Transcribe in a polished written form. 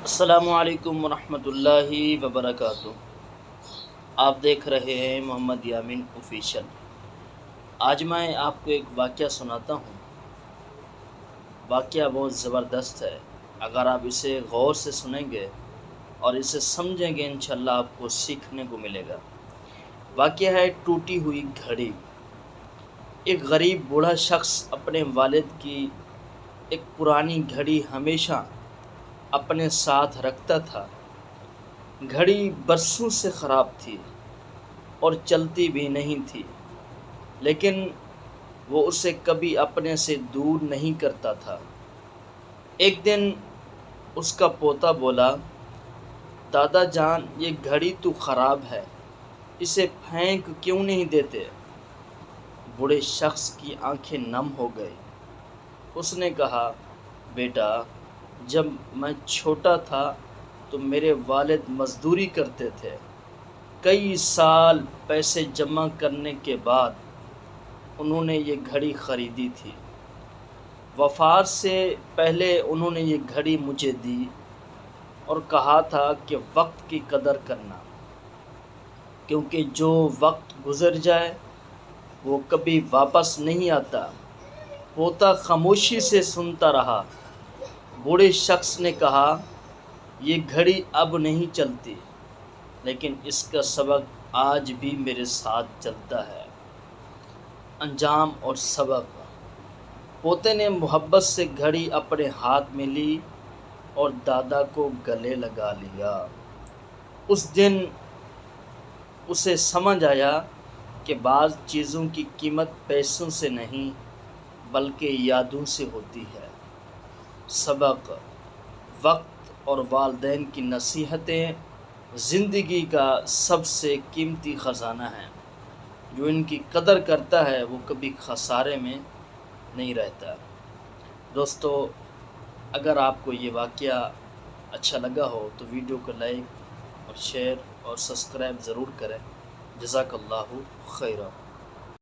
السلام علیکم ورحمۃ اللہ وبرکاتہ۔ آپ دیکھ رہے ہیں محمد یامین آفیشیل۔ آج میں آپ کو ایک واقعہ سناتا ہوں۔ واقعہ بہت زبردست ہے۔ اگر آپ اسے غور سے سنیں گے اور اسے سمجھیں گے انشاءاللہ آپ کو سیکھنے کو ملے گا۔ واقعہ ہے ٹوٹی ہوئی گھڑی۔ ایک غریب بوڑھا شخص اپنے والد کی ایک پرانی گھڑی ہمیشہ اپنے ساتھ رکھتا تھا۔ گھڑی برسوں سے خراب تھی اور چلتی بھی نہیں تھی، لیکن وہ اسے کبھی اپنے سے دور نہیں کرتا تھا۔ ایک دن اس کا پوتا بولا، دادا جان، یہ گھڑی تو خراب ہے، اسے پھینک کیوں نہیں دیتے؟ بوڑھے شخص کی آنکھیں نم ہو گئی۔ اس نے کہا، بیٹا، جب میں چھوٹا تھا تو میرے والد مزدوری کرتے تھے۔ کئی سال پیسے جمع کرنے کے بعد انہوں نے یہ گھڑی خریدی تھی۔ وفات سے پہلے انہوں نے یہ گھڑی مجھے دی اور کہا تھا کہ وقت کی قدر کرنا، کیونکہ جو وقت گزر جائے وہ کبھی واپس نہیں آتا۔ پوتا خاموشی سے سنتا رہا۔ بوڑھے شخص نے کہا، یہ گھڑی اب نہیں چلتی، لیکن اس کا سبق آج بھی میرے ساتھ چلتا ہے۔ انجام اور سبق۔ پوتے نے محبت سے گھڑی اپنے ہاتھ میں لی اور دادا کو گلے لگا لیا۔ اس دن اسے سمجھ آیا کہ بعض چیزوں کی قیمت پیسوں سے نہیں بلکہ یادوں سے ہوتی ہے۔ سبق۔ وقت اور والدین کی نصیحتیں زندگی کا سب سے قیمتی خزانہ ہیں۔ جو ان کی قدر کرتا ہے وہ کبھی خسارے میں نہیں رہتا۔ دوستو، اگر آپ کو یہ واقعہ اچھا لگا ہو تو ویڈیو کو لائک اور شیئر اور سبسکرائب ضرور کریں۔ جزاک اللہ خیرہ۔